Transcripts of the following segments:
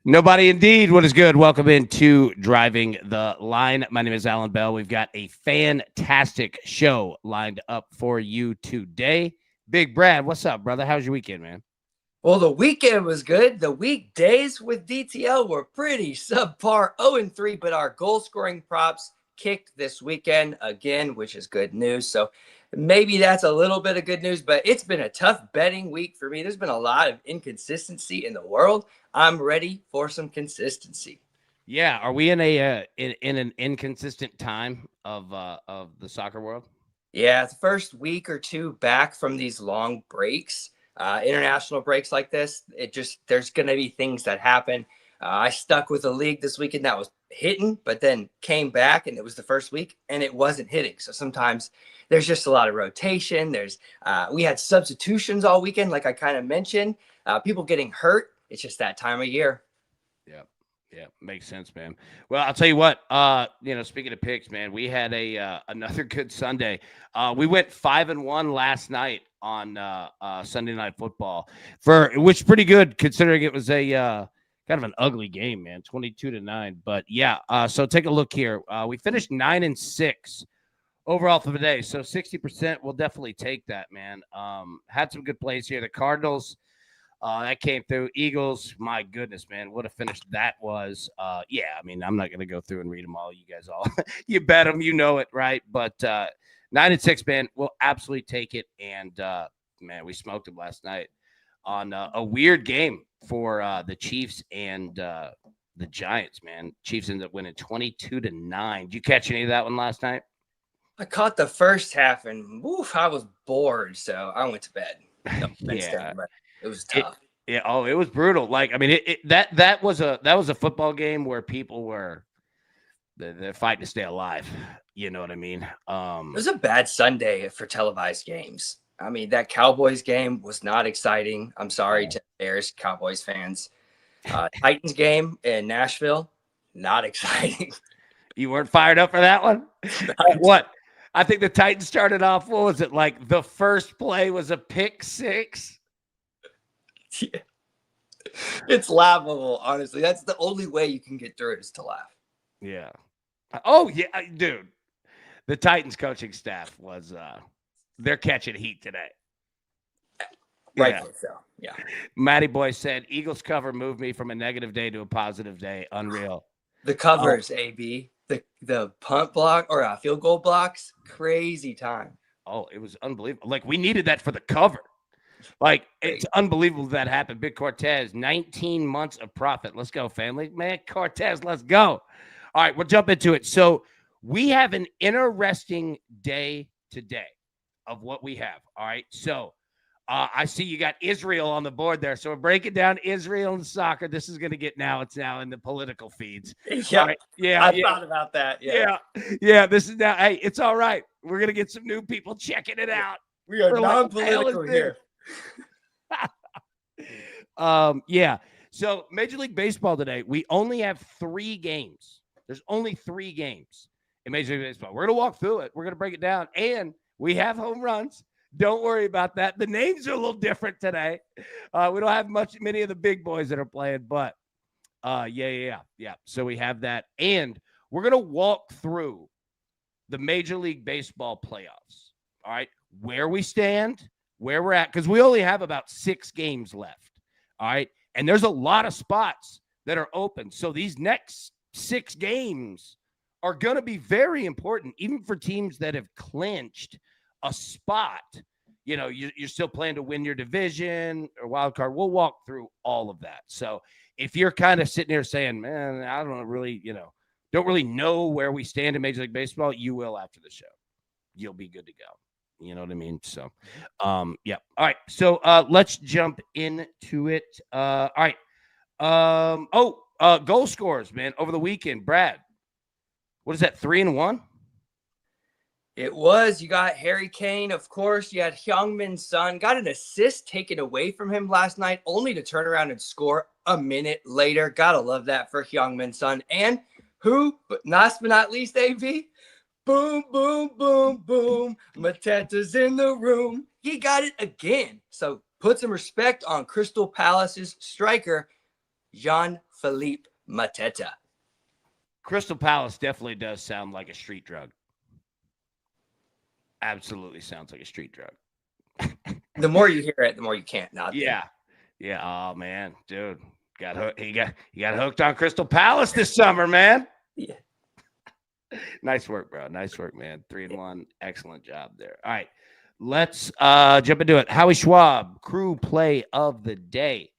Nobody indeed. What is good? Welcome into Driving the Line. My name is Alan Bell. We've got a fantastic show lined up for you today. Big Brad, what's up, brother? How's your weekend, man? Well, the weekend was good. The weekdays with DTL were pretty subpar 0-3, but our goal scoring props kicked this weekend again, which is good news. So maybe that's a little bit of good news, but it's been a tough betting week for me. There's been a lot of inconsistency in the world. I'm ready for some consistency. Yeah, are we in a in an inconsistent time of the soccer world? Yeah, the first week or two back from these long breaks, international breaks like this, there's going to be things that happen. I stuck with a league this weekend that was hitting, but then came back and it was the first week and it wasn't hitting. So sometimes there's just a lot of rotation. We had substitutions all weekend, like I kind of mentioned, people getting hurt. It's just that time of year. Yeah. Yeah, makes sense, man. Well, I'll tell you what, speaking of picks, man, we had a another good Sunday. We went 5-1 last night on Sunday Night Football, for which is pretty good considering it was a kind of an ugly game, man, 22-9. But yeah, so take a look here. We finished 9-6 overall for the day, so 60%. We'll definitely take that, man. Had some good plays here. The Cardinals. That came through. Eagles, my goodness, man, what a finish that was. Yeah, I mean, I'm not going to go through and read them all. You guys all, you bet them, you know it, right? But 9-6, man, we'll absolutely take it. And, man, we smoked them last night on a weird game for the Chiefs and the Giants, man. Chiefs ended up winning 22-9. Did you catch any of that one last night? I caught the first half and I was bored, so I went to bed. No, Yeah. It was tough. It was brutal. Like, I mean, that was a football game where people were they're fighting to stay alive. You know what I mean? It was a bad Sunday for televised games. I mean, that Cowboys game was not exciting. I'm sorry to Bears Cowboys fans. Titans game in Nashville, not exciting. You weren't fired up for that one? What? I think the Titans started off, what was it, like the first play was a pick six? Yeah. It's laughable, honestly. That's the only way you can get through it is to laugh. Yeah. Oh, yeah, dude. The Titans coaching staff was they're catching heat today. Rightfully so. Yeah. Matty Boy said, Eagles cover moved me from a negative day to a positive day. Unreal. The covers, AB. The punt block or field goal blocks, crazy time. Oh, it was unbelievable. Like, we needed that for the cover. Like, it's unbelievable that happened. Big Cortez, 19 months of profit. Let's go, family. Man, Cortez, let's go. All right, we'll jump into it. So we have an interesting day today of what we have. All right, so I see you got Israel on the board there. So we're breaking down Israel and soccer. This is going to get it's now in the political feeds. Yeah, right? Yeah, I thought about that. Yeah. This is now. Hey, it's all right. We're going to get some new people checking it out. We are non-political here. Yeah. So Major League Baseball today, we only have 3 games. There's only 3 games in Major League Baseball. We're going to walk through it. We're going to break it down. And we have home runs. Don't worry about that. The names are a little different today. We don't have many of the big boys that are playing, but yeah. So we have that. And we're going to walk through the Major League Baseball playoffs. All right. Where we stand, where we're at, because we only have about 6 games left. All right. And there's a lot of spots that are open. So these next 6 games are going to be very important, even for teams that have clinched a spot. You know, you're still playing to win your division or wild card. We'll walk through all of that. So if you're kind of sitting there saying, man, I don't really know where we stand in Major League Baseball, you will after the show. You'll be good to go. You know what I mean? So, yeah. All right. So let's jump into it. All right. Goal scorers, man, over the weekend. Brad, what is that, 3-1? It was. You got Harry Kane, of course. You had Heung-Min Son. Got an assist taken away from him last night, only to turn around and score a minute later. Gotta love that for Heung-Min Son. And last but not least, AB, boom, boom, boom, boom. Mateta's in the room. He got it again. So put some respect on Crystal Palace's striker, Jan Felipe Mateta. Crystal Palace definitely does sound like a street drug. Absolutely sounds like a street drug. The more you hear it, the more you can't not think. Yeah. Oh man, dude, got hooked. He got hooked on Crystal Palace this summer, man. Yeah. Nice work, bro. Nice work, man. 3-1. Excellent job there. All right, let's jump into it. Howie Schwab, crew play of the day.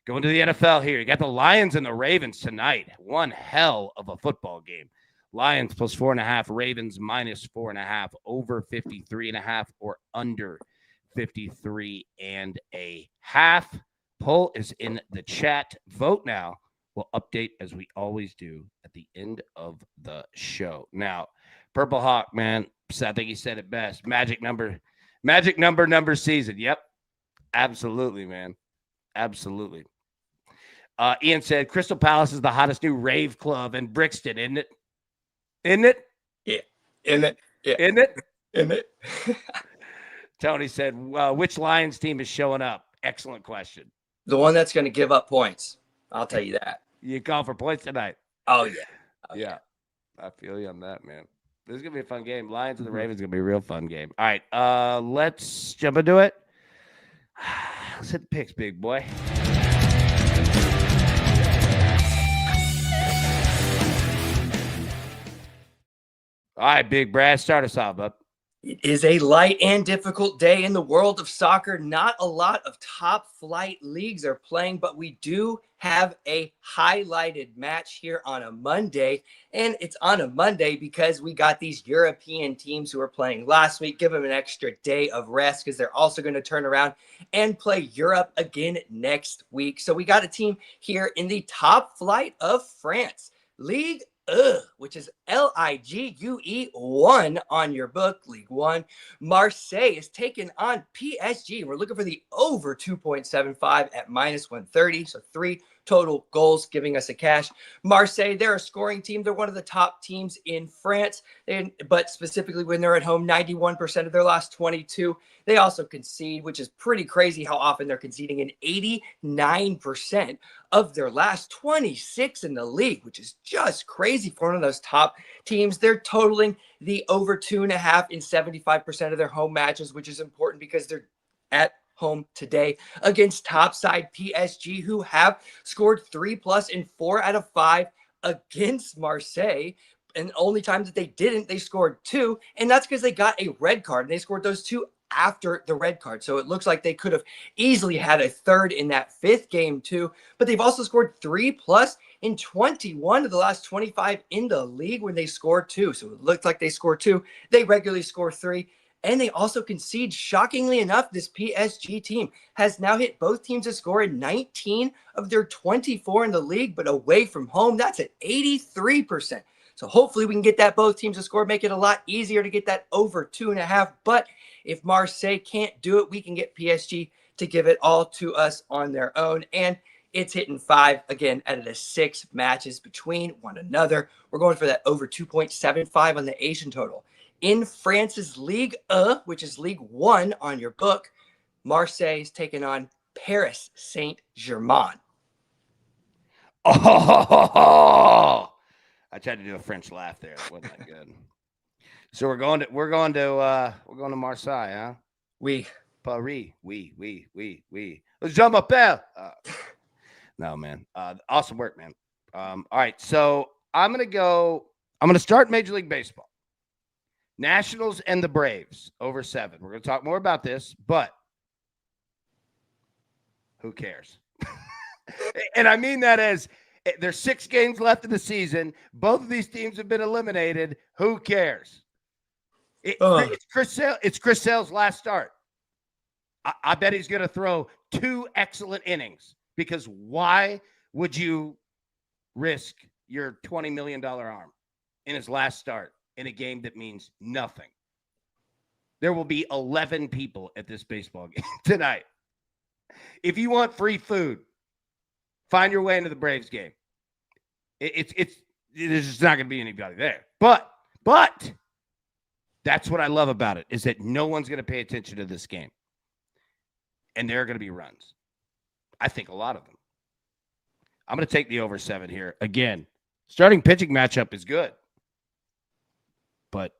Going to the NFL here. You got the Lions and the Ravens tonight. One hell of a football game. Lions plus 4.5, Ravens minus 4.5, over 53.5 or under 53.5. Poll is in the chat. Vote now. We'll update as we always do at the end of the show. Now, Purple Hawk, man, I think he said it best. Magic number season. Yep. Absolutely, man. Absolutely. Ian said Crystal Palace is the hottest new rave club in Brixton, isn't it? Isn't it? Yeah. Isn't it? Yeah. Isn't it? Isn't it? Tony said, which Lions team is showing up? Excellent question. The one that's going to give up points. I'll tell you that. You call for points tonight. Oh, yeah. Yeah. I feel you on that, man. This is going to be a fun game. Lions and the Ravens is going to be a real fun game. All right. Let's jump into it. Let's hit the picks, big boy. All right, Big Brad, start us off, bub. It is a light and difficult day in the world of soccer. Not a lot of top flight leagues are playing, but we do have a highlighted match here on a Monday. And it's on a Monday because we got these European teams who were playing last week. Give them an extra day of rest because they're also going to turn around and play Europe again next week. So we got a team here in the top flight of France. Ligue which is Ligue 1 on your book, League One. Marseille is taking on PSG. We're looking for the over 2.75 at minus 130. So 3 total goals giving us a cash. Marseille, they're a scoring team. They're one of the top teams in France. But specifically when they're at home, 91% of their last 22. They also concede, which is pretty crazy how often they're conceding, in 89% of their last 26 in the league, which is just crazy for one of those top teams. They're totaling the over 2.5 in 75% of their home matches, which is important because they're at home today against topside PSG, who have scored 3+ in 4 out of 5 against Marseille. And the only time that they didn't, they scored 2. And that's because they got a red card, and they scored those 2 after the red card. So it looks like they could have easily had a third in that 5th game too. But they've also scored 3+ in 21 of the last 25 in the league when they scored 2. So it looks like they score 2. They regularly score 3. And they also concede. Shockingly enough, this PSG team has now hit both teams to score in 19 of their 24 in the league, but away from home, that's at 83%. So hopefully we can get that both teams to score, make it a lot easier to get that over 2.5. But if Marseille can't do it, we can get PSG to give it all to us on their own. And it's hitting 5 again out of the 6 matches between one another. We're going for that over 2.75 on the Asian total. In France's Ligue 1, which is League 1 on your book, Marseille is taking on Paris Saint-Germain. Oh, I tried to do a French laugh there. It wasn't that good. So we're going to Marseille, huh? Oui. Paris. Oui. Je m'appelle. No, man. Awesome work, man. All right. So I'm going to start Major League Baseball. Nationals and the Braves over 7. We're going to talk more about this, but who cares? And I mean that as there's 6 games left in the season. Both of these teams have been eliminated. Who cares? It's Chris Sale's last start. I bet he's going to throw 2 excellent innings, because why would you risk your $20 million arm in his last start in a game that means nothing? There will be 11 people at this baseball game tonight. If you want free food, find your way into the Braves game. There's just not going to be anybody there. But that's what I love about it, is that no one's going to pay attention to this game. And there are going to be runs. I think a lot of them. I'm going to take the over 7 here. Again, starting pitching matchup is good. But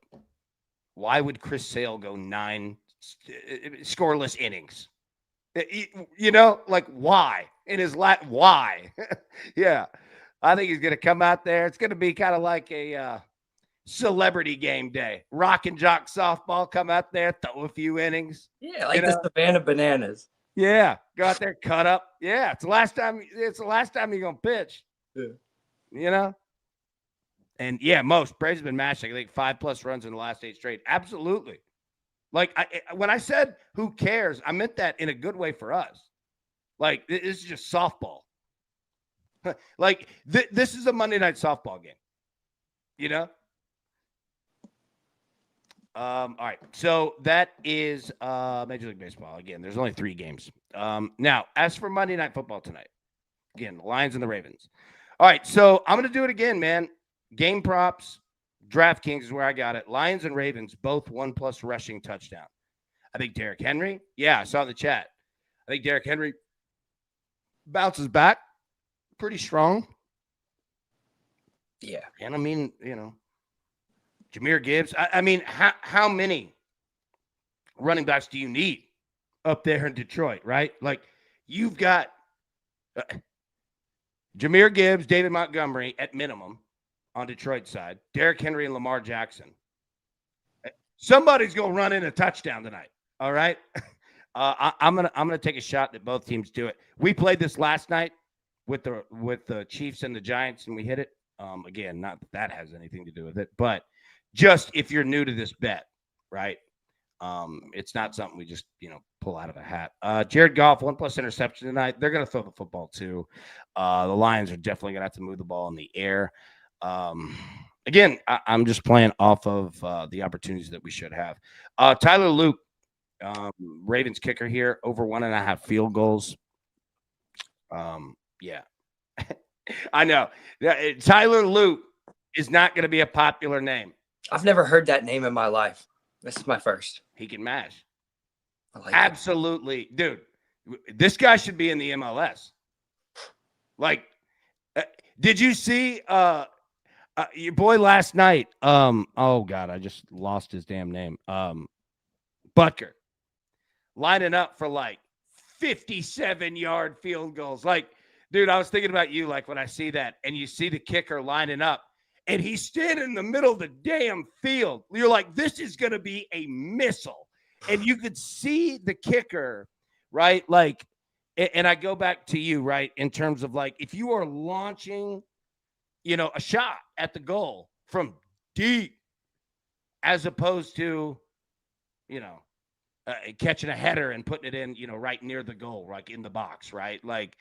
why would Chris Sale go 9 scoreless innings? You know, like why? In his why? Yeah. I think he's going to come out there. It's going to be kind of like a celebrity game day. Rock and jock softball, come out there, throw a few innings. Yeah, like the Savannah Bananas. Yeah, go out there, cut up. Yeah, it's the last time you're going to pitch. Yeah. You know? And yeah, Braves have been mashing, I think 5+ runs in the last 8 straight. Absolutely. Like when I said who cares, I meant that in a good way for us. Like this is just softball. Like this is a Monday night softball game. You know? All right. So that is Major League Baseball. Again, there's only 3 games. Now, as for Monday Night Football tonight, again, the Lions and the Ravens. All right. So I'm going to do it again, man. Game props, DraftKings is where I got it. Lions and Ravens, both 1+ rushing touchdown. I think Derrick Henry. Yeah, I saw in the chat. I think Derrick Henry bounces back pretty strong. Yeah. And I mean, Jahmyr Gibbs. I mean, how many running backs do you need up there in Detroit, right? Like, you've got Jahmyr Gibbs, David Montgomery at minimum on Detroit's side, Derrick Henry and Lamar Jackson. Somebody's going to run in a touchdown tonight, all right? I'm gonna take a shot that both teams do it. We played this last night with the Chiefs and the Giants, and we hit it. Again, not that has anything to do with it, but just if you're new to this bet, right? It's not something we just pull out of a hat. Jared Goff, 1+ interception tonight. They're gonna throw the football too. The Lions are definitely gonna have to move the ball in the air. Again, I'm just playing off of the opportunities that we should have. Tyler Luke, Ravens kicker here, over 1.5 field goals. Yeah, I know. Tyler Luke is not going to be a popular name. I've never heard that name in my life. This is my first. He can mash. I like Absolutely. It. Dude, this guy should be in the MLS. Like, did you see your boy last night? Oh, God, I just lost his damn name. Butker. Lining up for like 57-yard field goals. Like, dude, I was thinking about you, like when I see that and you see the kicker lining up and he's standing in the middle of the damn field. You're like, this is going to be a missile. And you could see the kicker, right? Like, and I go back to you, right? In terms of like, if you are launching, a shot at the goal from deep as opposed to, catching a header and putting it in, right near the goal, like in the box, right? Like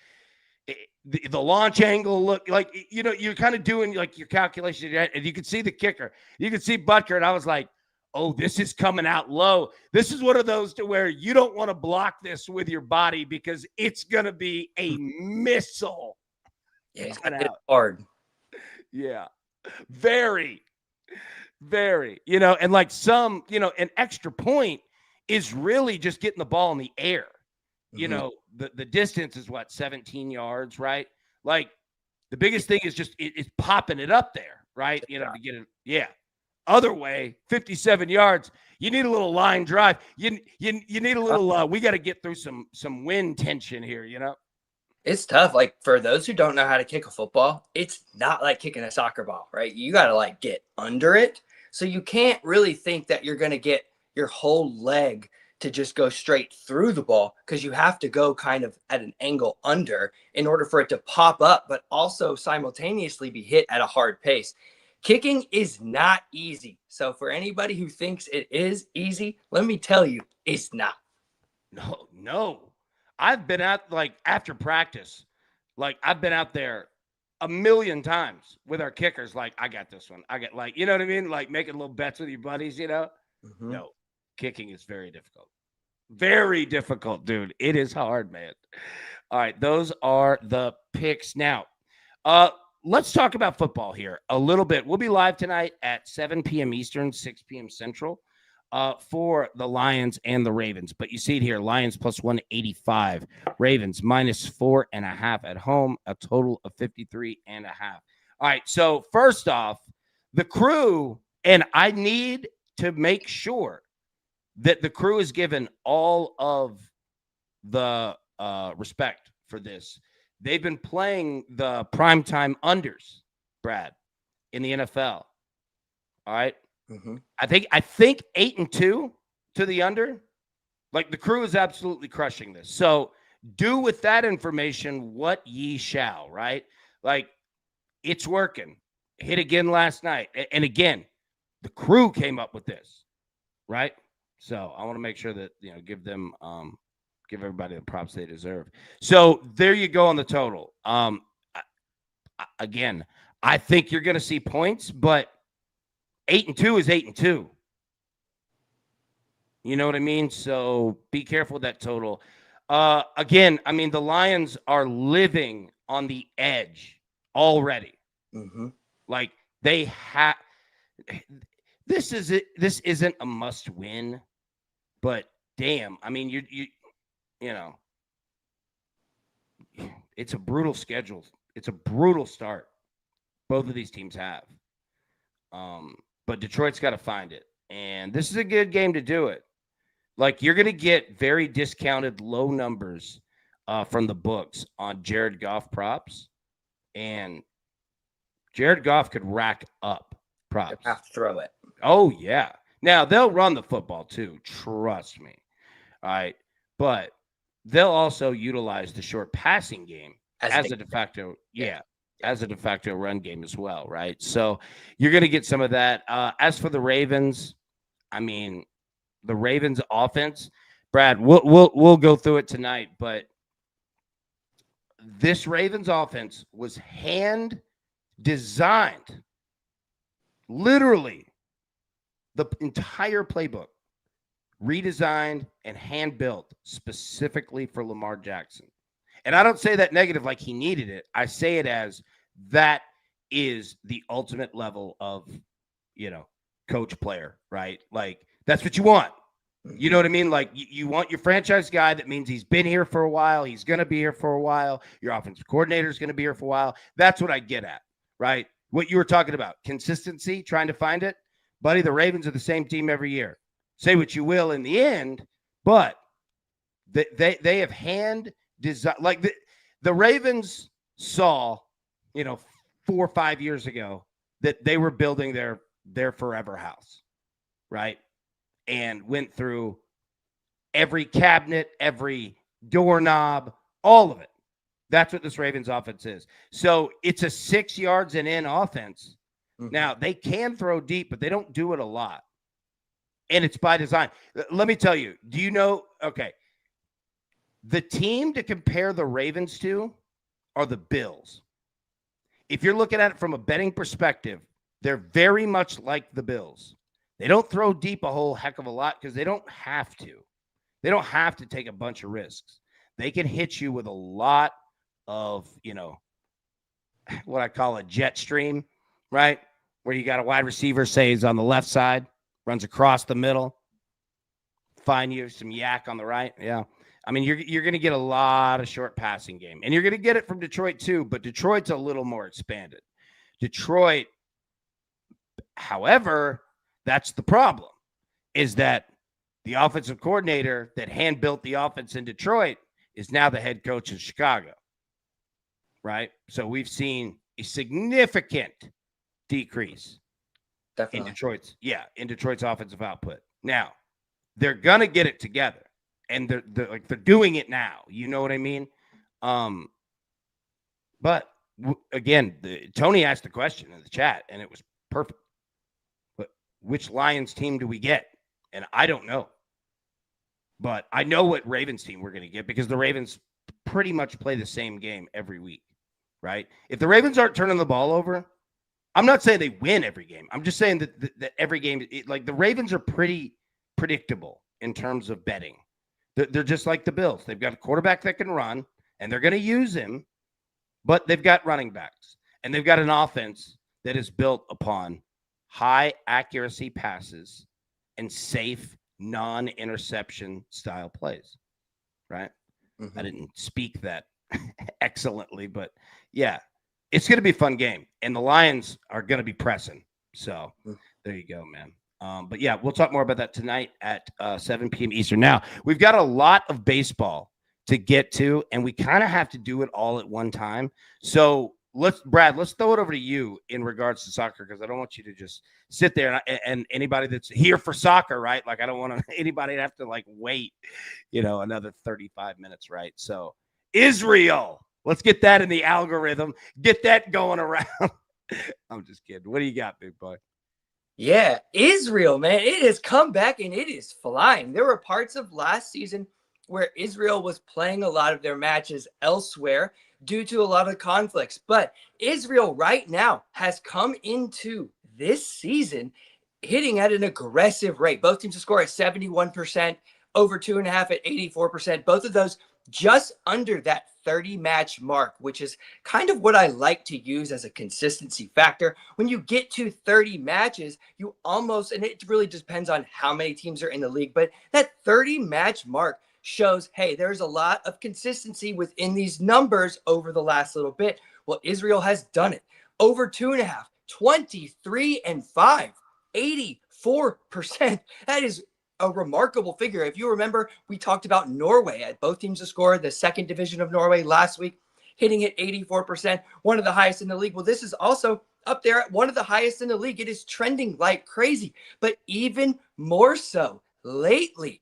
the launch angle look like, you're kind of doing like your calculations and you can see the kicker, you can see Butker. And I was like, oh, this is coming out low. This is one of those to where you don't want to block this with your body because it's going to be a missile. Yeah, he's going to hit hard. Yeah, very, very, and like some, an extra point is really just getting the ball in the air. The distance is 17 yards, right? Like the biggest thing is just it's popping it up there, right? To get it. Yeah. Other way, 57 yards. You need a little line drive. You need a little. We got to get through some wind tension here. It's tough. Like for those who don't know how to kick a football, it's not like kicking a soccer ball, right? You got to like get under it, so you can't really think that you're going to get your whole leg to just go straight through the ball because you have to go kind of at an angle under in order for it to pop up, but also simultaneously be hit at a hard pace. Kicking is not easy. So for anybody who thinks it is easy, let me tell you, it's not. No. I've been out like after practice, like I've been out there a million times with our kickers. Like I got this one. I got like, you know what I mean? Like making little bets with your buddies, Mm-hmm. No, kicking is very difficult. Very difficult, dude. It is hard, man. All right. Those are the picks. Now, let's talk about football here a little bit. We'll be live tonight at 7 p.m. Eastern, 6 p.m. Central. for the Lions and the Ravens. But you see it here, Lions plus 185, Ravens minus 4.5 at home, a total of 53.5. All right, so first off, the crew, and I need to make sure that the crew is given all of the respect for this. They've been playing the primetime unders, Brad, in the NFL. All right. Mm-hmm. I think 8-2 to the under. Like, the crew is absolutely crushing this. So do with that information what ye shall, right? Like, it's working. Hit again last night. And again, the crew came up with this, right? So I want to make sure that, give them give everybody the props they deserve. So there you go on the total. Again, I think you're going to see points, but 8-2 is 8-2. You know what I mean? So be careful with that total. Again, I mean, the Lions are living on the edge already. Mm-hmm. Like, they have. This isn't a must win, but damn, I mean, you know, it's a brutal schedule. It's a brutal start. Both of these teams have. But Detroit's got to find it. And this is a good game to do it. Like, you're going to get very discounted low numbers from the books on Jared Goff props. And Jared Goff could rack up props. Have to throw it. Oh, yeah. Now, they'll run the football too. Trust me. All right. But they'll also utilize the short passing game as a de facto. Yeah. As a de facto run game as well, right? So you're going to get some of that. As for the Ravens, I mean, the Ravens offense, Brad, we'll go through it tonight, but this Ravens offense was hand designed, literally the entire playbook redesigned and hand built specifically for Lamar Jackson. And I don't say that negative like he needed it. I say it as that is the ultimate level of, coach player, right? Like, that's what you want. You know what I mean? Like, you want your franchise guy. That means he's been here for a while. He's going to be here for a while. Your offensive coordinator is going to be here for a while. That's what I get at, right? What you were talking about, consistency, trying to find it. Buddy, the Ravens are the same team every year. Say what you will in the end, but they have hand design. Like, the Ravens saw, 4 or 5 years ago that they were building their forever house, right? And went through every cabinet, every doorknob, all of it. That's what this Ravens offense is. So it's a 6 yards and in offense. Mm-hmm. Now, they can throw deep, but they don't do it a lot. And it's by design. Let me tell you, do you know, okay, the team to compare the Ravens to are the Bills. If you're looking at it from a betting perspective, they're very much like the Bills. They don't throw deep a whole heck of a lot because they don't have to. They don't have to take a bunch of risks. They can hit you with a lot of, what I call a jet stream, right? Where you got a wide receiver, say he's on the left side, runs across the middle, find you some yak on the right. Yeah. I mean, you're going to get a lot of short passing game. And you're going to get it from Detroit too, but Detroit's a little more expanded. Detroit, however, that's the problem, is that the offensive coordinator that hand-built the offense in Detroit is now the head coach in Chicago, right? So we've seen a significant decrease in Detroit's offensive output. Now, they're going to get it together, and they're doing it now. You know what I mean? But again, Tony asked the question in the chat, and it was perfect. Which Lions team do we get? And I don't know. But I know what Ravens team we're going to get because the Ravens pretty much play the same game every week, right? If the Ravens aren't turning the ball over, I'm not saying they win every game. I'm just saying that every game, like the Ravens are pretty predictable in terms of betting. They're just like the Bills. They've got a quarterback that can run, and they're going to use him, but they've got running backs, and they've got an offense that is built upon high accuracy passes and safe, non-interception style plays, right? Mm-hmm. I didn't speak that excellently, but yeah, it's going to be a fun game, and the Lions are going to be pressing. So there you go, man. But yeah, we'll talk more about that tonight at 7 p.m. Eastern. Now, we've got a lot of baseball to get to, and we kind of have to do it all at one time. So Brad, let's throw it over to you in regards to soccer, because I don't want you to just sit there and anybody that's here for soccer, right? Like, I don't want anybody to have to like wait, another 35 minutes, right? So Israel, let's get that in the algorithm, get that going around. I'm just kidding. What do you got, big boy? Yeah, Israel, man, it has come back and it is flying. There were parts of last season where Israel was playing a lot of their matches elsewhere due to a lot of conflicts. But Israel right now has come into this season hitting at an aggressive rate. Both teams to score at 71%, over 2.5 at 84%. Both of those just under that 30-match mark, which is kind of what I like to use as a consistency factor. When you get to 30 matches, you almost, and it really depends on how many teams are in the league, but that 30-match mark shows, hey, there's a lot of consistency within these numbers over the last little bit. Well, Israel has done it. Over 2.5, 23-5, 84%. That is a remarkable figure. If you remember, we talked about Norway at both teams to score, the second division of Norway last week, hitting at 84%, one of the highest in the league. Well, this is also up there at one of the highest in the league. It is trending like crazy, but even more so lately,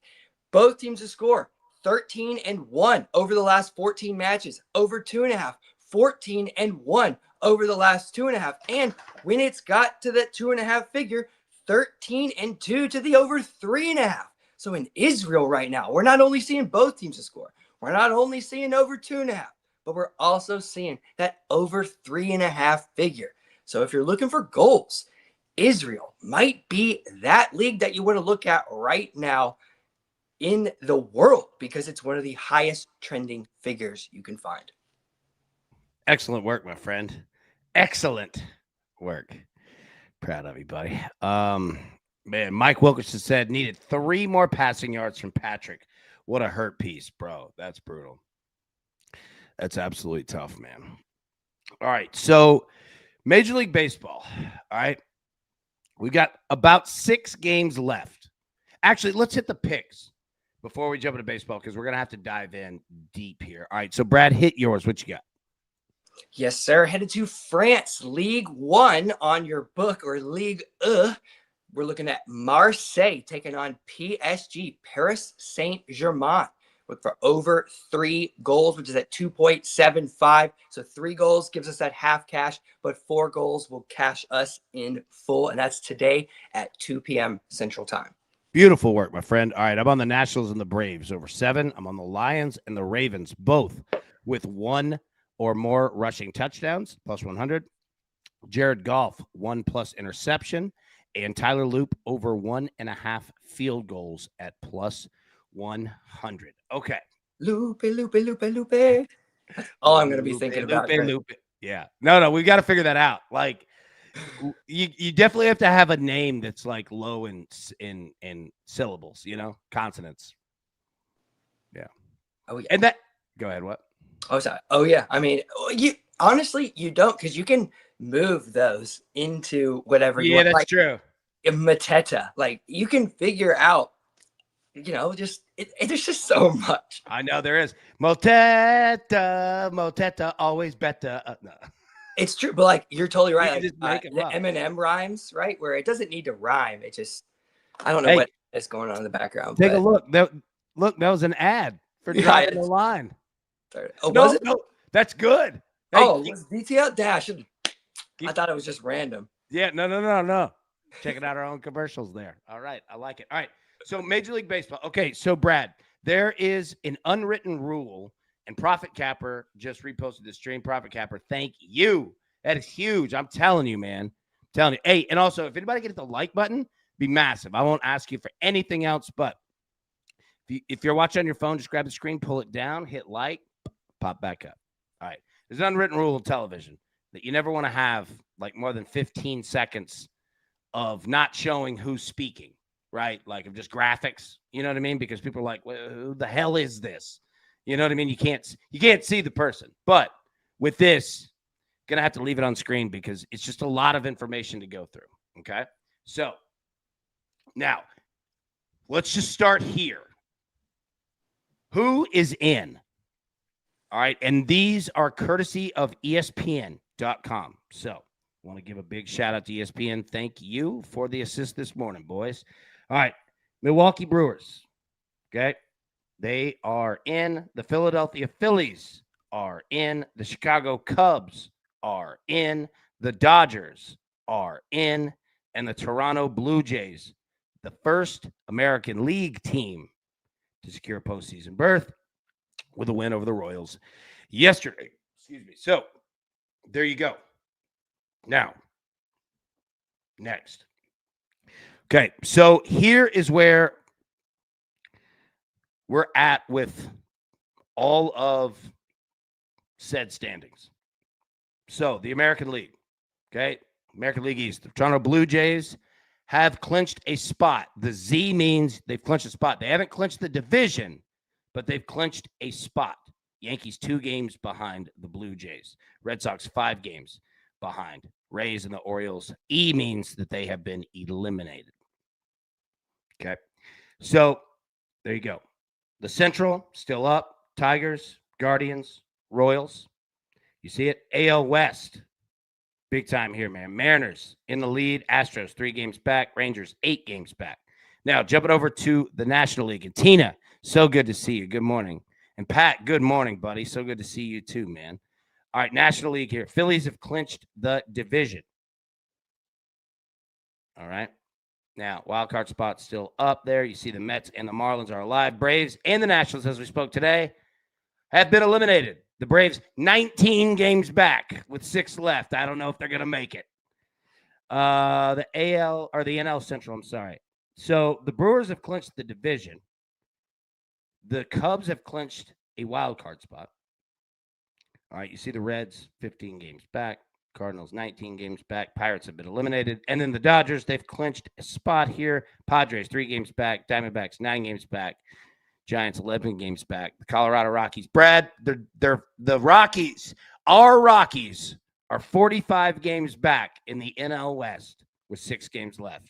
both teams to score 13-1 over the last 14 matches, over 2.5, 14-1 over the last 2.5. And when it's got to that 2.5 figure, 13-2 to the over 3.5. So in Israel right now, we're not only seeing both teams to score, we're not only seeing over 2.5, but we're also seeing that over 3.5 figure. So if you're looking for goals, Israel might be that league that you want to look at right now in the world, because it's one of the highest trending figures you can find. Excellent work, my friend. Excellent work. Proud of you, buddy. Man, Mike Wilkerson said needed 3 more passing yards from Patrick. What a hurt piece, bro. That's brutal. That's absolutely tough, man. All right, so Major League Baseball. All right, we got about 6 games left. Actually, let's hit the picks before we jump into baseball, because we're gonna have to dive in deep here. All right, so Brad, hit yours. What you got? Yes, sir. Headed to France, League One on your book, or League We're looking at Marseille taking on PSG, Paris Saint-Germain. Look for over 3 goals, which is at 2.75. So 3 goals gives us that half cash, but 4 goals will cash us in full. And that's today at 2 p.m. Central Time. Beautiful work, my friend. All right, I'm on the Nationals and the Braves over 7. I'm on the Lions and the Ravens, both with 1 or more rushing touchdowns, plus 100. Jared Goff, 1+ interception, and Tyler Loop over 1.5 field goals at plus 100. Okay. Loop. That's all I'm going to be thinking about. Loop. Yeah. No, we've got to figure that out. Like, you definitely have to have a name that's like low in syllables, consonants. Yeah. Oh, yeah. And that, go ahead. What? Oh, sorry. Oh, yeah. I mean, you honestly, you don't, because you can move those into whatever you want. Yeah, that's like, true. Mateta. Like, you can figure out, just there's just so much. I know there is. Moteta, always better. No. It's true, but like, you're totally right. You Like, just make the up. Eminem rhymes, right? Where it doesn't need to rhyme. It just, I don't know what is going on in the background. Take a look. That was an ad for driving the line. Oh, was it? No, that's good. Hey, it was DTL Dash. I thought it was just random. Yeah, no. Checking out our own commercials there. All right, I like it. All right, so Major League Baseball. Okay, so Brad, there is an unwritten rule, and Profit Capper just reposted the stream. Profit Capper, thank you. That is huge. I'm telling you, man. I'm telling you. Hey, and also, if anybody can hit the like button, be massive. I won't ask you for anything else, but if you're watching on your phone, just grab the screen, pull it down, hit like, pop back up. All right. There's an unwritten rule of television that you never want to have like more than 15 seconds of not showing who's speaking. right? Like of just graphics. You know what I mean? Because people are like, well, who the hell is this? You know what I mean? You can't see the person. But with this, gonna have to leave it on screen because it's just a lot of information to go through. Okay. So now let's just start here. Who is in? All right. And these are courtesy of ESPN.com. So I want to give a big shout out to ESPN. Thank you for the assist this morning, boys. All right. Milwaukee Brewers. Okay. They are in. The Philadelphia Phillies are in. The Chicago Cubs are in. The Dodgers are in. And the Toronto Blue Jays, the first American League team to secure postseason berth with a win over the Royals yesterday. Excuse me. So there you go. Now, next. Okay. So here is where we're at with all of said standings. So the American League, okay, American League East, the Toronto Blue Jays have clinched a spot. The Z means they've clinched a spot. They haven't clinched the division, but they've clinched a spot. Yankees 2 games behind the Blue Jays. Red Sox 5 games behind. Rays and the Orioles. E means that they have been eliminated. Okay, so there you go. The Central still up. Tigers, Guardians, Royals. You see it? AL West. Big time here, man. Mariners in the lead. Astros 3 games back. Rangers 8 games back. Now, jumping over to the National League. And Tina, so good to see you. Good morning. And Pat, good morning, buddy. So good to see you too, man. All right, National League here. Phillies have clinched the division. All right. Now, wild card spot still up there. You see the Mets and the Marlins are alive. Braves and the Nationals, as we spoke today, have been eliminated. The Braves 19 games back with 6 left. I don't know if they're going to make it. The AL or the NL Central, I'm sorry. So the Brewers have clinched the division. The Cubs have clinched a wild card spot. All right, you see the Reds 15 games back. Cardinals 19 games back. Pirates have been eliminated. And then the Dodgers, they've clinched a spot here. Padres 3 games back. Diamondbacks 9 games back. Giants 11 games back. The Colorado Rockies. Brad, they're the Rockies. Our Rockies are 45 games back in the NL West with 6 games left.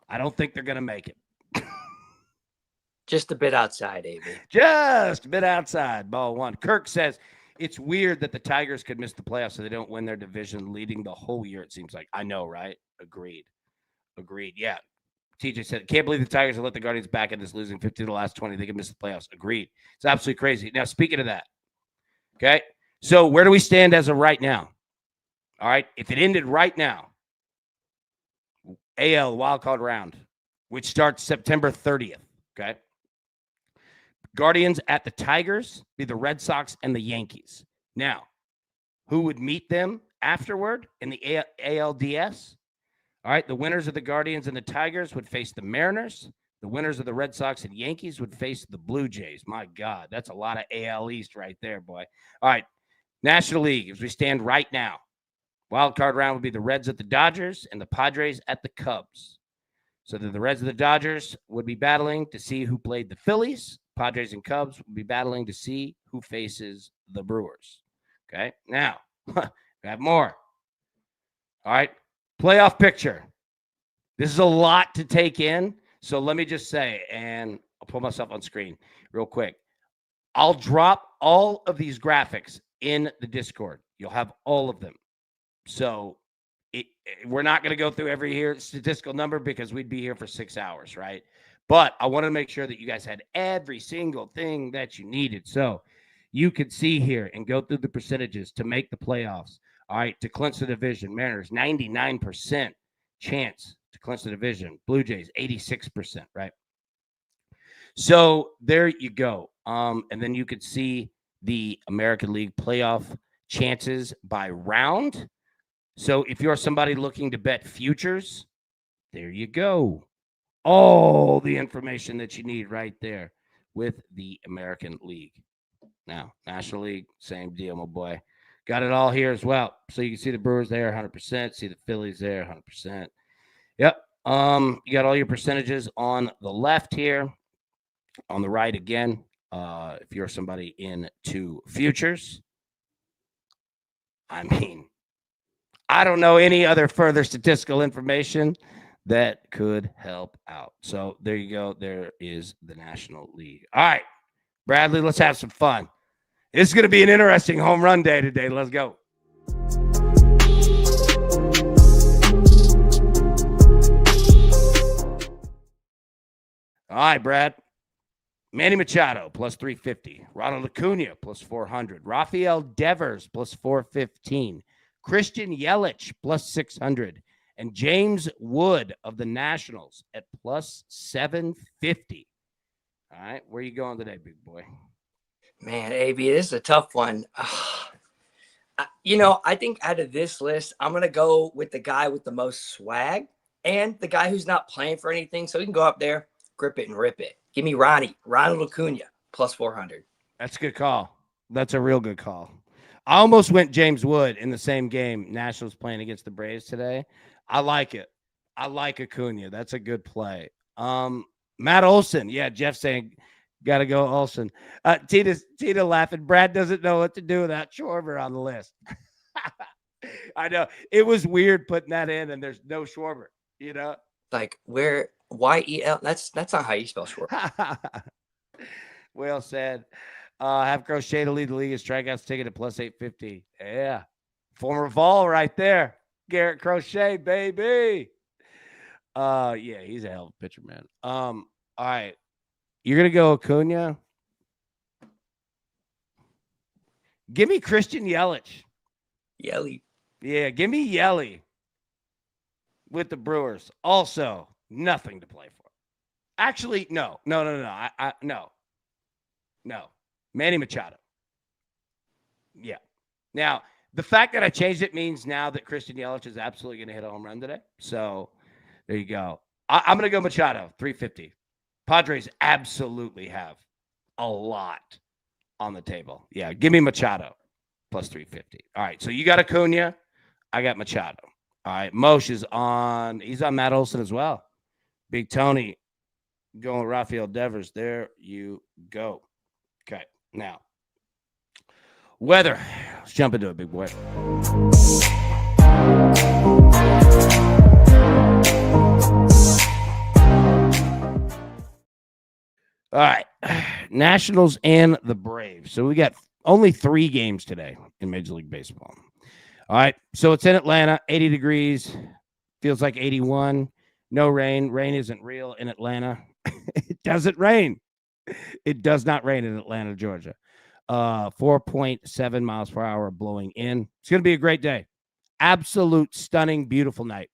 I don't think they're going to make it. Just a bit outside, AB. Just a bit outside. Ball 1. Kirk says it's weird that the Tigers could miss the playoffs so they don't win their division leading the whole year, it seems like. I know, right? Agreed. Yeah. TJ said, can't believe the Tigers have let the Guardians back in this losing 15 of the last 20. They can miss the playoffs. Agreed. It's absolutely crazy. Now, speaking of that, okay, so where do we stand as of right now? All right, if it ended right now, AL wildcard round, which starts September 30th, okay? Guardians at the Tigers, be the Red Sox and the Yankees. Now, who would meet them afterward in the ALDS? All right, the winners of the Guardians and the Tigers would face the Mariners. The winners of the Red Sox and Yankees would face the Blue Jays. My God, that's a lot of AL East right there, boy. All right, National League, as we stand right now, wild card round would be the Reds at the Dodgers and the Padres at the Cubs. So the Reds and the Dodgers would be battling to see who played the Phillies. Padres and Cubs would be battling to see who faces the Brewers. Okay, now, we have more. All right. Playoff picture. This is a lot to take in. So let me just say, and I'll pull myself on screen real quick. I'll drop all of these graphics in the Discord. You'll have all of them. So we're not going to go through every statistical number because we'd be here for 6 hours, right? But I want to make sure that you guys had every single thing that you needed. So you could see here and go through the percentages to make the playoffs. All right, to clinch the division, Mariners, 99% chance to clinch the division. Blue Jays, 86%, right? So there you go. And then you could see the American League playoff chances by round. So if you're somebody looking to bet futures, there you go. All the information that you need right there with the American League. Now, National League, same deal, my boy. Got it all here as well. So you can see the Brewers there, 100%. See the Phillies there, 100%. Yep. You got all your percentages on the left here. On the right again, if you're somebody into futures, I mean, I don't know any other further statistical information that could help out. So there you go. There is the National League. All right, Bradley, let's have some fun. It's going to be an interesting home run day today. Let's go. All right, Brad. Manny Machado plus 350. Ronald Acuna plus 400. Rafael Devers plus 415. Christian Yelich plus 600. And James Wood of the Nationals at plus 750. All right, where are you going today, big boy? Man, AB, this is a tough one. I think out of this list, I'm going to go with the guy with the most swag and the guy who's not playing for anything. So he can go up there, grip it and rip it. Give me Ronald Acuna, plus 400. That's a good call. That's a real good call. I almost went James Wood in the same game. Nationals playing against the Braves today. I like it. I like Acuna. That's a good play. Matt Olson. Yeah, Jeff saying, got to go Olson. Tina laughing. Brad doesn't know what to do without Schwarber on the list. I know. It was weird putting that in, and there's no Schwarber, you know? Like, where Y-E-L? That's not how you spell Schwarber. Well said. Have Crochet to lead the league as strikeouts ticket at plus 850. Yeah. Former Vol right there. Garrett Crochet, baby. Yeah, he's a hell of a pitcher, man. All right. You're going to go Acuna. Give me Christian Yelich. Yelly. Yeah, give me Yelly with the Brewers. Also, nothing to play for. Actually, no. No. Manny Machado. Yeah. Now, the fact that I changed it means now that Christian Yelich is absolutely going to hit a home run today. So there you go. I'm going to go Machado, 350. Padres absolutely have a lot on the table. Yeah, give me Machado, plus 350. All right, so you got Acuna. I got Machado. All right, Mosh is on. He's on Matt Olson as well. Big Tony going with Rafael Devers. There you go. Okay, now, weather. Let's jump into it, big boy. All right, Nationals and the Braves. So we got only 3 games today in Major League Baseball. All right, so it's in Atlanta, 80 degrees, feels like 81. No rain. Rain isn't real in Atlanta. It doesn't rain. It does not rain in Atlanta, Georgia. 4.7 miles per hour blowing in. It's going to be a great day. Absolute stunning, beautiful night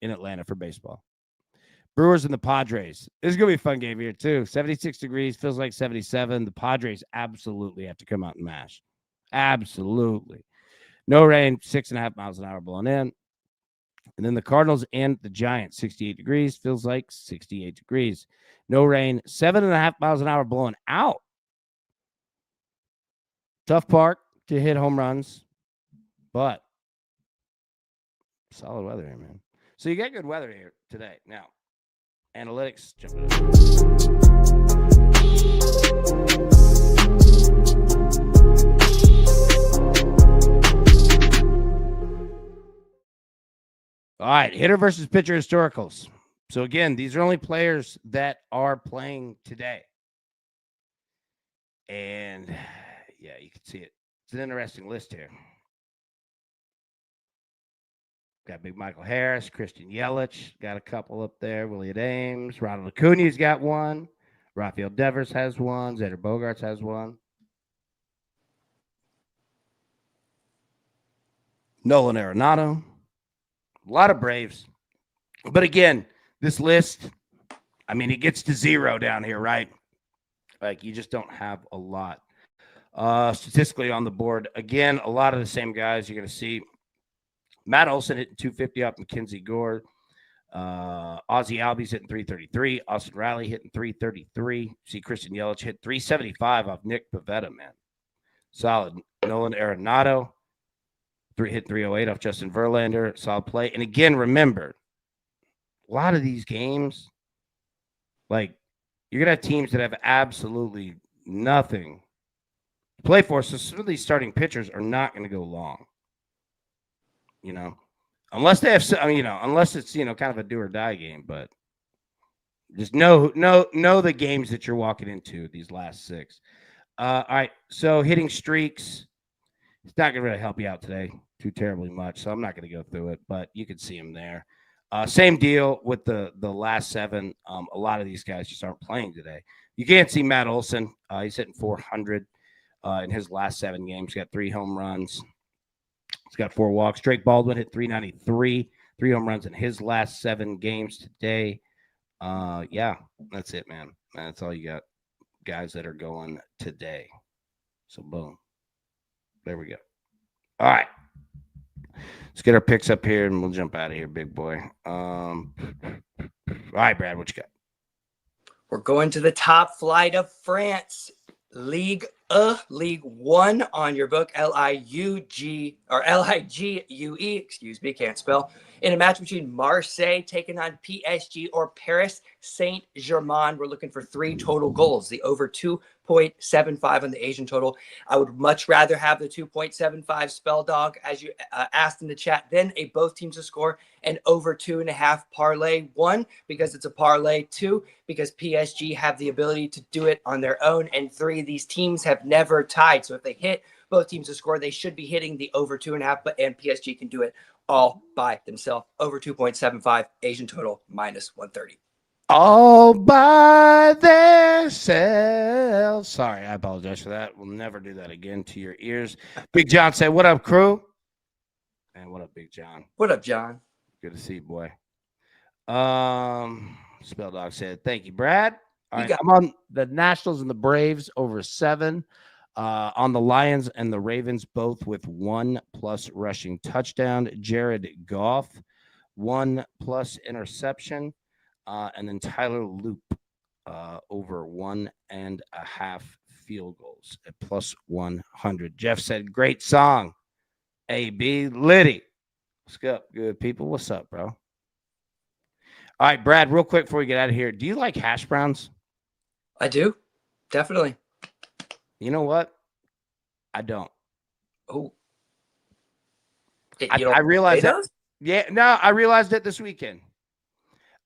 in Atlanta for baseball. Brewers and the Padres. This is going to be a fun game here, too. 76 degrees, feels like 77. The Padres absolutely have to come out and mash. Absolutely. No rain, 6.5 miles an hour blowing in. And then the Cardinals and the Giants, 68 degrees, feels like 68 degrees. No rain, 7.5 miles an hour blowing out. Tough park to hit home runs, but solid weather here, man. So you got good weather here today. Now, analytics, jumping All right, hitter versus pitcher historicals. So again, these are only players that are playing today. And yeah, you can see it. It's an interesting list here. Got Big Michael Harris, Christian Yelich, got a couple up there. Willie Ames, Ronald Acuna's got one. Rafael Devers has one. Xander Bogaerts has one. Nolan Arenado. A lot of Braves. But again, this list, I mean, it gets to 0 down here, right? Like, you just don't have a lot. Statistically on the board, again, a lot of the same guys you're going to see. Matt Olson hitting 250 off Mackenzie Gore. Ozzie Albies hitting 333. Austin Riley hitting 333. See Christian Yelich hit 375 off Nick Pivetta, man. Solid. Nolan Arenado hit 308 off Justin Verlander. Solid play. And again, remember, a lot of these games, like you're gonna have teams that have absolutely nothing to play for. So some of these starting pitchers are not going to go long. Unless they have, unless it's kind of a do or die game. But just know the games that you're walking into these last 6. All right, so hitting streaks. It's not going to really help you out today too terribly much, so I'm not going to go through it. But you can see them there. Same deal with the last 7. A lot of these guys just aren't playing today. You can't see Matt Olson. He's hitting 400 in his last 7 games. He's got 3 home runs. He's got 4 walks. Drake Baldwin hit 393, 3 home runs in his last 7 games today. Yeah, that's it, man. That's all you got, guys that are going today. So boom, there we go. All right, let's get our picks up here and we'll jump out of here, big boy. All right, Brad, what you got? We're going to the top flight of France. League 1 on your book, L-I-G-U-E, excuse me, can't spell. In a match between Marseille taking on PSG or Paris Saint-Germain, we're looking for 3 total goals. The over 2.75 on the Asian total. I would much rather have the 2.75 spell dog, as you asked in the chat, than a both teams to score and over 2.5 parlay. 1, because it's a parlay. 2, because PSG have the ability to do it on their own. And 3, these teams have never tied. So if they hit both teams to score, they should be hitting the over 2.5, and PSG can do it all by themselves. Over 2.75, Asian total minus 130. All by themselves. Sorry, I apologize for that. We'll never do that again to your ears. Big John said, "What up, crew?" And what up, Big John? What up, John? Good to see you, boy. Spell Dog said, "Thank you, Brad." All right, I'm on the Nationals and the Braves over 7. On the Lions and the Ravens, both with 1+ rushing touchdown. Jared Goff, 1+ interception. And then Tyler Loop over 1.5 field goals at +100. Jeff said, "Great song." AB Liddy. What's up, good people? What's up, bro? All right, Brad, real quick before we get out of here. Do you like hash browns? I do. Definitely. You know what? I don't. Oh. I realized that. Yeah, no, I realized it this weekend.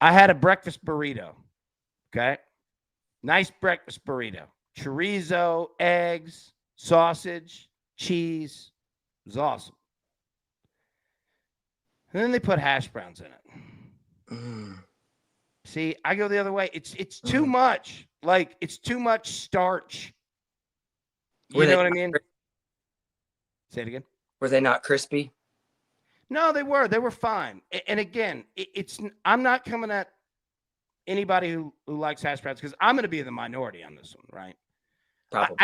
I had a breakfast burrito. Okay. Nice breakfast burrito. Chorizo, eggs, sausage, cheese. It was awesome. And then they put hash browns in it. See, I go the other way. It's too much. Like, it's too much starch. You know what I mean? Say it again. Were they not crispy? No, they were. They were fine. And again, I'm not coming at anybody who likes hash browns because I'm going to be in the minority on this one, right? Probably.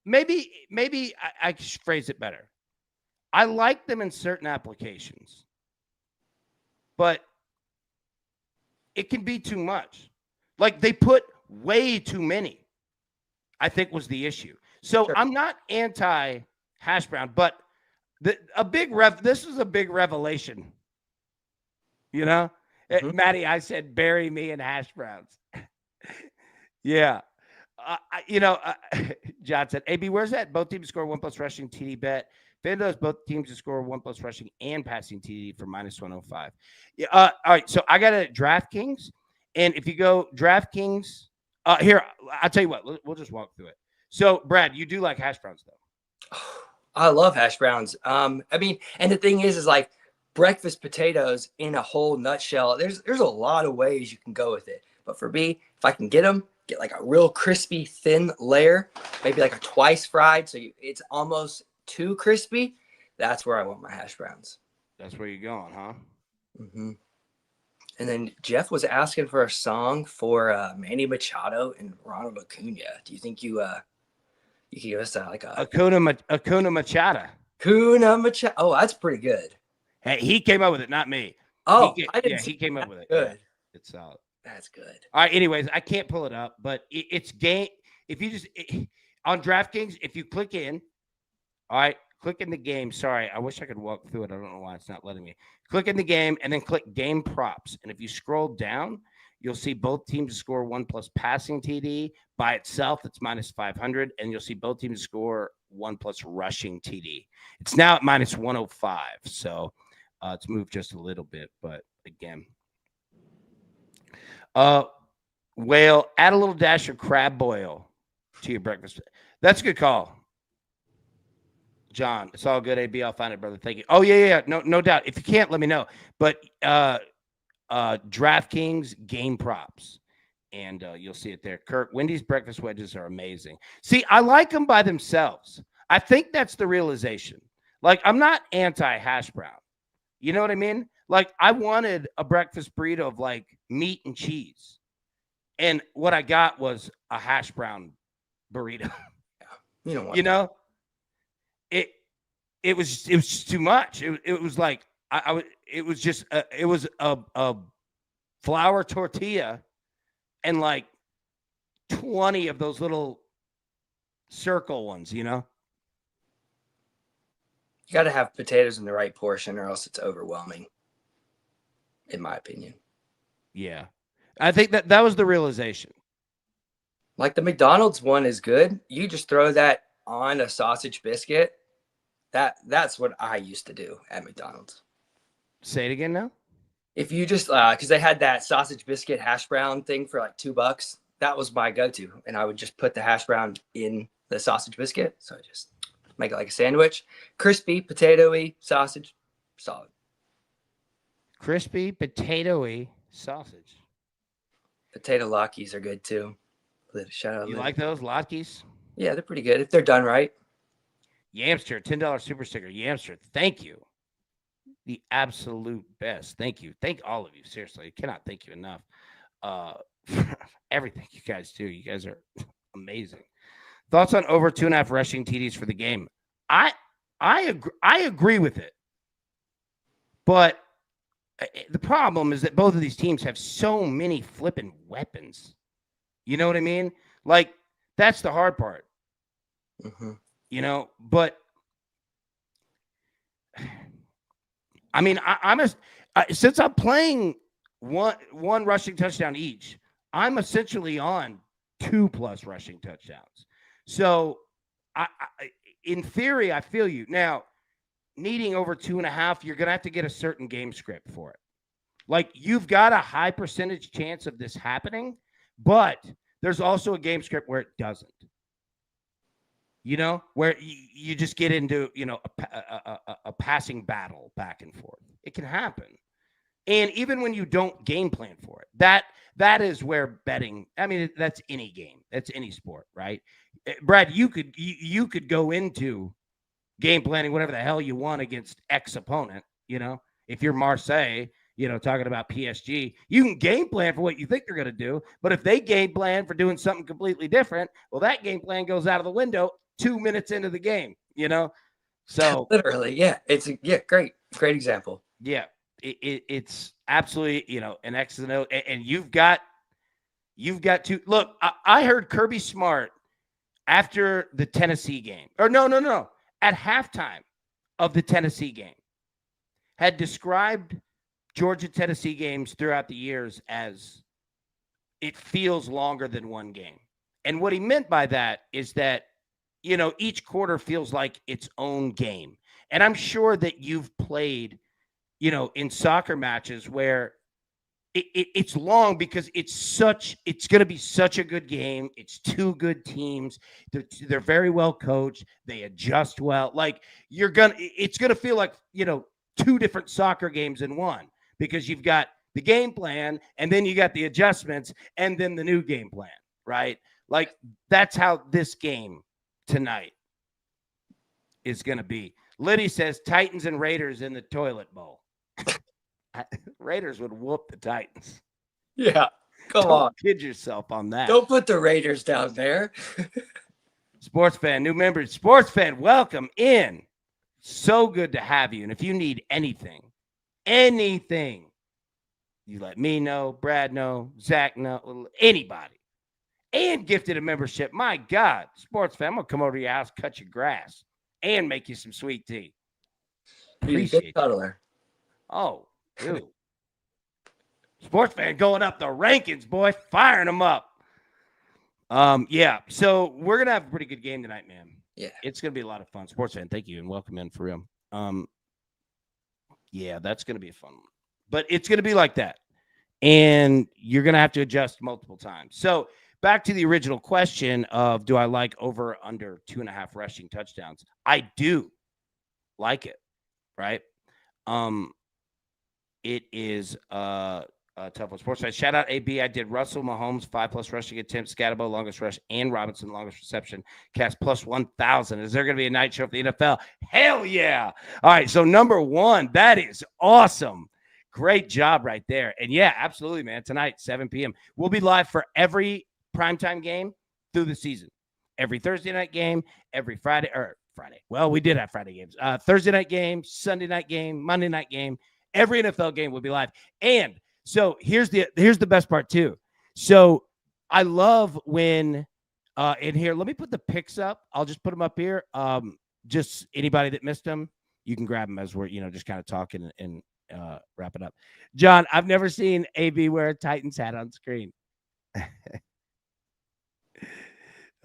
Maybe I phrase it better. I like them in certain applications, but it can be too much. Like, they put way too many, I think, was the issue. So sure. I'm not anti hash brown, but this was a big revelation. You know, Maddie, I said, bury me in hash browns. Yeah. John said, AB, where's that? Both teams score 1+ rushing TD bet. FanDuel, both teams to score 1+ rushing and passing TD for -105. Yeah. All right. So I got a DraftKings. And if you go DraftKings, here, I'll tell you what, we'll just walk through it. So, Brad, you do like hash browns, though. I love hash browns. I mean, and the thing is like breakfast potatoes in a whole nutshell. There's a lot of ways you can go with it. But for me, if I can get like a real crispy, thin layer, maybe like a twice fried, so it's almost too crispy, that's where I want my hash browns. That's where you're going, huh? Mm-hmm. And then Jeff was asking for a song for Manny Machado and Ronald Acuna. Do you think you can give us like a Acuna Machado? Acuna Machado. Oh, that's pretty good. Hey, he came up with it, not me. Oh, he came up with it. Good. Yeah, it's solid. That's good. All right. Anyways, I can't pull it up, but it's game. If you just on DraftKings, if you click in, all right, click in the game. Sorry, I wish I could walk through it. I don't know why it's not letting me. Click in the game and then click game props. And if you scroll down, you'll see both teams score 1+ passing TD. By itself, it's minus 500. And you'll see both teams score 1+ rushing TD. It's now at minus 105. So it's moved just a little bit. But again, Whale, add a little dash of crab boil to your breakfast. That's a good call, John. It's all good. AB, I'll find it, brother. Thank you. Oh, yeah. No doubt. If you can't, let me know. But DraftKings game props, and you'll see it there. Kirk, Wendy's breakfast wedges are amazing. See, I like them by themselves. I think that's the realization. Like, I'm not anti-hash brown. You know what I mean? Like, I wanted a breakfast burrito of, like, meat and cheese. And what I got was a hash brown burrito. You don't want you know? It was just too much. It was like it was a flour tortilla and like 20 of those little circle ones, you know? You got to have potatoes in the right portion or else it's overwhelming, in my opinion. Yeah. I think that was the realization. Like the McDonald's one is good. You just throw that on a sausage biscuit. That's what I used to do at McDonald's. Say it again now. If you just because they had that sausage biscuit hash brown thing for like $2, that was my go-to, and I would just put the hash brown in the sausage biscuit. So I just make it like a sandwich, crispy, potatoey sausage, solid. Crispy, potatoey sausage. Potato latkes are good too. Shout out. You like those latkes? Yeah, they're pretty good if they're done right. Yamster, $10 super sticker. Yamster, thank you. The absolute best. Thank you. Thank all of you. Seriously, I cannot thank you enough for everything you guys do. You guys are amazing. Thoughts on over 2.5 rushing TDs for the game? I agree with it. But the problem is that both of these teams have so many flipping weapons. You know what I mean? Like, that's the hard part. Mm-hmm. You know, but I mean, since I'm playing one rushing touchdown each, I'm essentially on 2+ rushing touchdowns. So, I in theory, I feel you. Now, needing over 2.5, you're going to have to get a certain game script for it. Like, you've got a high percentage chance of this happening, but there's also a game script where it doesn't. You know, where you just get into, you know, a passing battle back and forth. It can happen. And even when you don't game plan for it, that is where betting, I mean, that's any game. That's any sport, right? Brad, you could go into game planning whatever the hell you want against X opponent, you know? If you're Marseille, you know, talking about PSG, you can game plan for what you think they're going to do. But if they game plan for doing something completely different, well, that game plan goes out of the window 2 minutes into the game, you know? So literally, yeah. It's great example. Yeah. It's absolutely, you know, an X and O. And you've got to look. I heard Kirby Smart after the Tennessee game, or no, at halftime of the Tennessee game, had described Georgia-Tennessee games throughout the years as it feels longer than one game. And what he meant by that is that, you know, each quarter feels like its own game. And I'm sure that you've played, you know, in soccer matches where it's long because it's going to be such a good game. It's two good teams. They're very well coached. They adjust well. Like, it's going to feel like, you know, two different soccer games in one, because you've got the game plan and then you got the adjustments and then the new game plan, right? Like, that's how this game tonight is going to be. Liddy says Titans and Raiders in the toilet bowl. Raiders would whoop the Titans. Yeah. Come Don't on. kid yourself on that. Don't put the Raiders down there. Sports fan, new members. Sports fan, welcome in. So good to have you. And if you need anything, you let me know, Brad know, Zach know, anybody. And gifted a membership. My God, sports fan, I'm going to come over to your house, cut your grass. and make you some sweet tea. He's a good Appreciate you. cuddler. Oh, dude. Sports fan going up the rankings, boy. Firing them up. Yeah. So we're going to have a pretty good game tonight, man. Yeah. It's going to be a lot of fun. Sports fan, thank you, and welcome in for real. Yeah, that's going to be a fun one. But it's going to be like that. And you're going to have to adjust multiple times. So back to the original question of do I like over or under 2.5 rushing touchdowns? I do like it, right? It is tough one. Sports fan. Shout out AB. I did Russell Mahomes 5+ rushing attempts, Scatterbo longest rush, and Robinson longest reception. Cast plus 1,000. Is there going to be a night show for the NFL? Hell yeah! All right. So number one, that is awesome. Great job right there. And yeah, absolutely, man. Tonight, 7 p.m. We'll be live for every primetime game through the season. Every Thursday night game, every Friday. Well, we did have Friday games. Thursday night game, Sunday night game, Monday night game. Every NFL game will be live. And so here's the best part too. So I love when in here, let me put the picks up. I'll just put them up here. Just anybody that missed them, you can grab them as we're, just kind of talking and wrap it up. John, I've never seen AB wear a Titans hat on screen.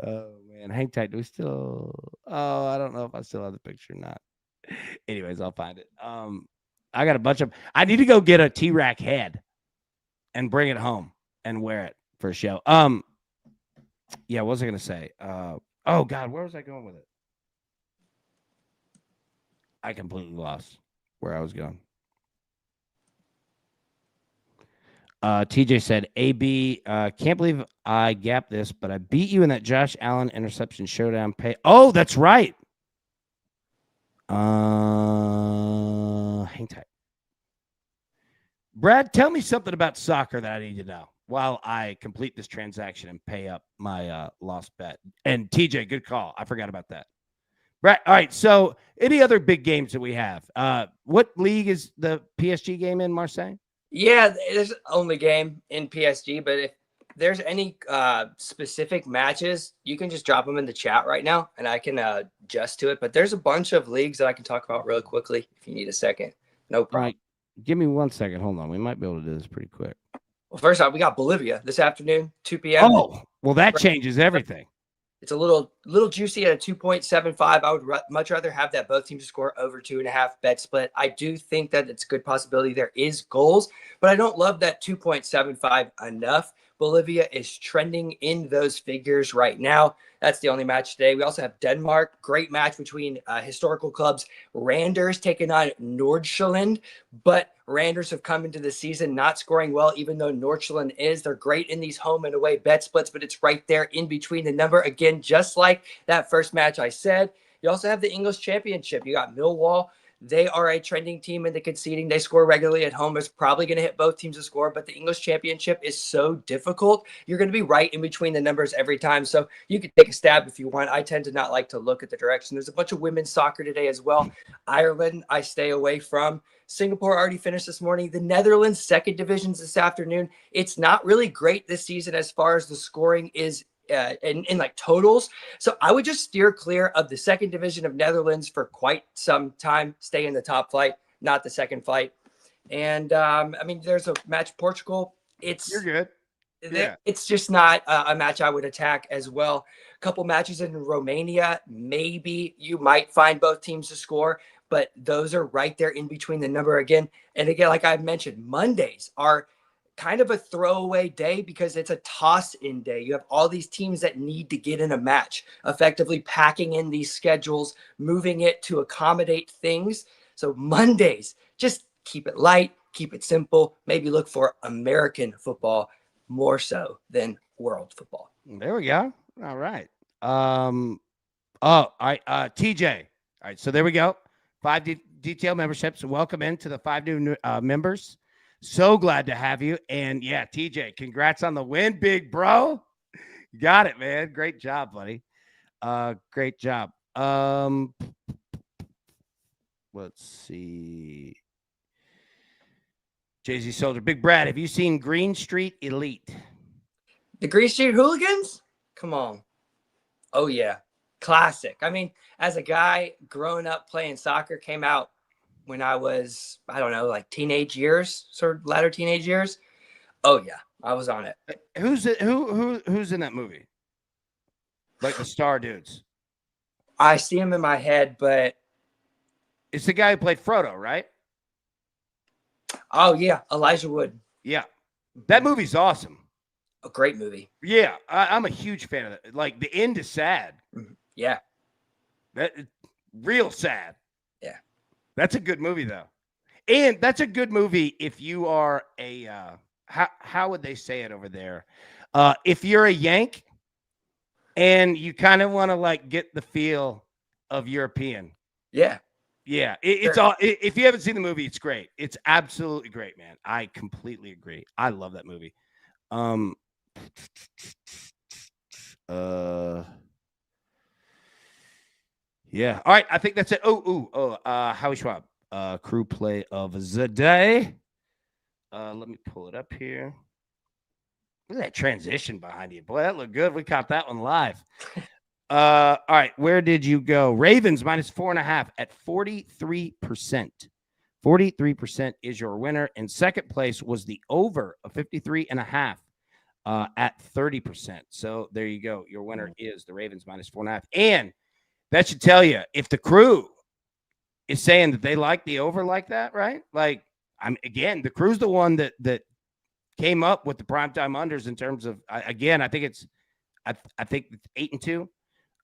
Oh man, hang tight. Do we still? Oh, I don't know if I still have the picture or not. Anyways, I'll find it. I got a bunch of. I need to go get a T-Rack head and bring it home and wear it for a show. Yeah, what was I gonna say? Oh God, where was I going with it? I completely lost where I was going. TJ said, AB, can't believe I gapped this, but I beat you in that Josh Allen interception showdown pay. Oh, that's right. Hang tight. Brad, tell me something about soccer that I need to know while I complete this transaction and pay up my lost bet. And TJ, good call. I forgot about that. Right. All right. So any other big games that we have? What league is the PSG game in, Marseille? Yeah, there's only game in PSG, but if there's any specific matches, you can just drop them in the chat right now, and I can adjust to it. But there's a bunch of leagues that I can talk about really quickly if you need a second. No problem. Right. Give me 1 second. Hold on. We might be able to do this pretty quick. Well, first off, we got Bolivia this afternoon, 2 p.m. Oh, well, that changes everything. It's a little juicy at a 2.75. I would much rather have that both teams score over 2.5 bet split. I do think that it's a good possibility there is goals, but I don't love that 2.75 enough. Bolivia is trending in those figures right now. That's the only match today. We also have Denmark. Great match between historical clubs. Randers taking on Nordsjælland, but Randers have come into the season not scoring well, even though Nordsjælland is. They're great in these home and away bet splits, but it's right there in between the number. Again, just like that first match I said. You also have the English Championship. You got Millwall. They are a trending team in the conceding. They score regularly at home. It's probably going to hit both teams to score, but the English Championship is so difficult. You're going to be right in between the numbers every time. So you could take a stab if you want. I tend to not like to look at the direction. There's a bunch of women's soccer today as well. Ireland, I stay away from. Singapore already finished this morning. The Netherlands, second divisions this afternoon. It's not really great this season as far as the scoring is in like totals. So I would just steer clear of the second division of Netherlands for quite some time. Stay in the top flight, not the second flight. And there's a match Portugal. You're good. Yeah. It's just not a match I would attack as well. A couple matches in Romania, maybe you might find both teams to score, but those are right there in between the number again. And again, like I mentioned, Mondays are kind of a throwaway day because it's a toss-in day. You have all these teams that need to get in a match, effectively packing in these schedules, moving it to accommodate things. So Mondays, just keep it light, keep it simple. Maybe look for American football more so than world football. There we go. All right. TJ. All right. So there we go. 5 detail memberships. Welcome into the 5 new members. So glad to have you. And yeah, TJ, congrats on the win, big bro. You got it, man. Great job, buddy. Great job. Let's see. Jay-Z Soldier. Big Brad, have you seen Green Street Elite? The Green Street Hooligans? Come on. Oh, yeah. Classic. I mean, as a guy growing up playing soccer, came out when I was, I don't know, like teenage years, sort of latter teenage years. Oh yeah, I was on it. Who's it? Who's in that movie? Like the star dudes. I see him in my head, but It's the guy who played Frodo, right? oh yeah, Elijah Wood. Yeah, that movie's awesome. A great movie. Yeah, I'm a huge fan of it. Like the end is sad. Yeah, That real sad. yeah. That's a good movie though, and that's a good movie if you are a how would they say it over there? If you're a Yank and you kind of want to like get the feel of European. Yeah. Yeah, it's all. If you haven't seen the movie, it's great. It's absolutely great, man. I completely agree. I love that movie. Yeah. All right. I think that's it. Howie Schwab, crew play of the day. Let me pull it up here. Look at that transition behind you. Boy, that looked good. We caught that one live. All right. Where did you go? Ravens -4.5 at 43%. 43% is your winner. In second place was the over of 53.5 at 30%. So there you go. Your winner is the Ravens -4.5. And that should tell you if the crew is saying that they like the over like that, right? Like, again, the crew's the one that came up with the primetime unders in terms of, again, I think it's 8-2.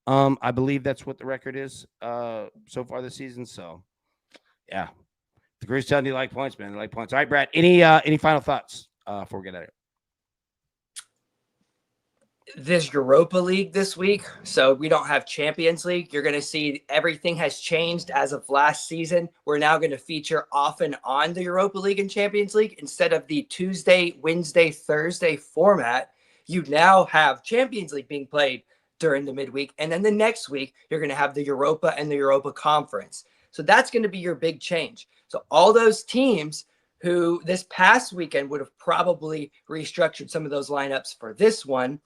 I believe that's what the record is so far this season. So, yeah, the crew's telling you like points, man. They like points. All right, Brad. Any final thoughts before we get out of here? This Europa League this week, so we don't have Champions League. You're going to see everything has changed as of last season. We're now going to feature off and on the Europa League and Champions League instead of the Tuesday, Wednesday, Thursday format. You now have Champions League being played during the midweek, and then the next week you're going to have the Europa and the Europa Conference. So that's going to be your big change. So all those teams who this past weekend would have probably restructured some of those lineups for this one,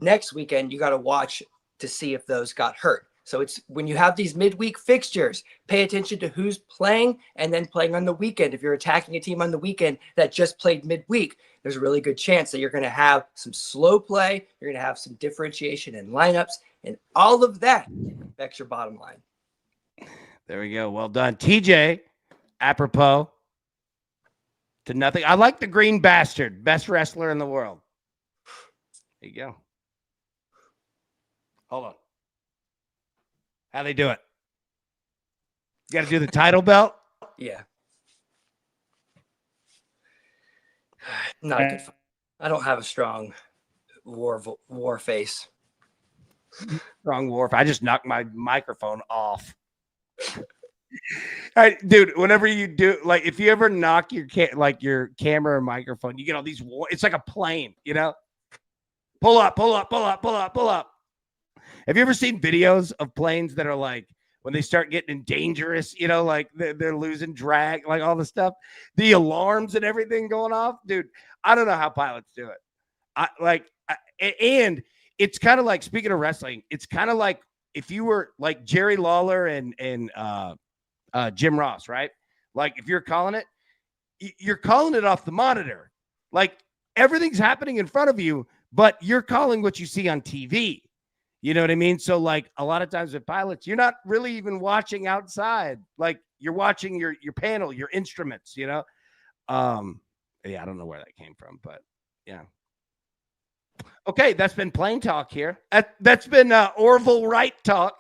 next weekend you got to watch to see if those got hurt. So it's when you have these midweek fixtures, pay attention to who's playing and then playing on the weekend. If you're attacking a team on the weekend that just played midweek, there's a really good chance that you're going to have some slow play. You're going to have some differentiation in lineups, and all of that affects your bottom line. There we go. Well done, TJ. Apropos to nothing. I like the Green Bastard, best wrestler in the world. There you go. Hold on. How they do it? You got to do the title belt? Yeah. Not a good fight. I don't have a strong war face. Strong war. I just knocked my microphone off. All right, dude, whenever you do, like, if you ever knock your camera or microphone, you get all these it's like a plane, you know? Pull up, pull up, pull up, pull up, pull up. Have you ever seen videos of planes that are like, when they start getting dangerous, you know, like they're losing drag, like all the stuff, the alarms and everything going off? Dude, I don't know how pilots do it. And it's kind of like, speaking of wrestling, it's kind of like if you were like Jerry Lawler and Jim Ross, right? Like if you're calling it off the monitor. Like everything's happening in front of you, but you're calling what you see on TV. You know what I mean? So like a lot of times with pilots, you're not really even watching outside. Like you're watching your panel, your instruments, you know? Yeah, I don't know where that came from, but yeah. Okay, that's been Plane Talk here. That's been Orville Wright Talk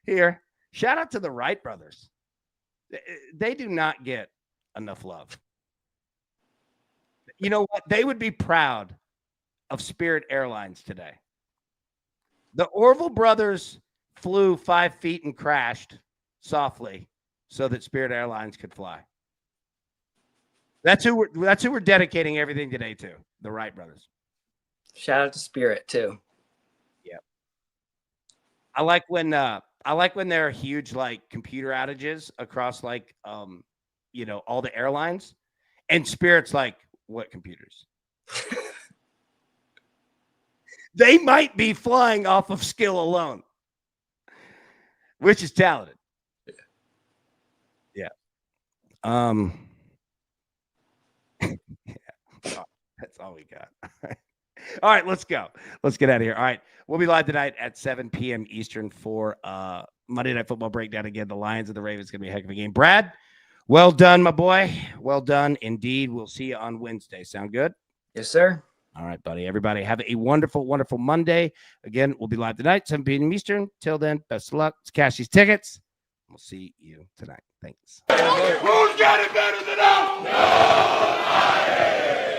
here. Shout out to the Wright brothers. They do not get enough love. You know what? They would be proud of Spirit Airlines today. The Orville brothers flew 5 feet and crashed softly so that Spirit Airlines could fly. That's who we're dedicating everything today to, the Wright brothers. Shout out to Spirit too. Yeah. I like when there are huge like computer outages across like you know, all the airlines, and Spirit's like, what computers? They might be flying off of skill alone. Which is talented. Yeah. Yeah. That's all we got. All right, let's go. Let's get out of here. All right. We'll be live tonight at 7 p.m. Eastern for Monday Night Football breakdown again. The Lions and the Ravens. Going to be a heck of a game. Brad, well done, my boy. Well done indeed. We'll see you on Wednesday. Sound good? Yes, sir. All right, buddy. Everybody have a wonderful, wonderful Monday. Again, we'll be live tonight, 7 p.m. Eastern. Till then, best of luck. Let's cash these tickets. We'll see you tonight. Thanks. Who's got it better than us? Nobody!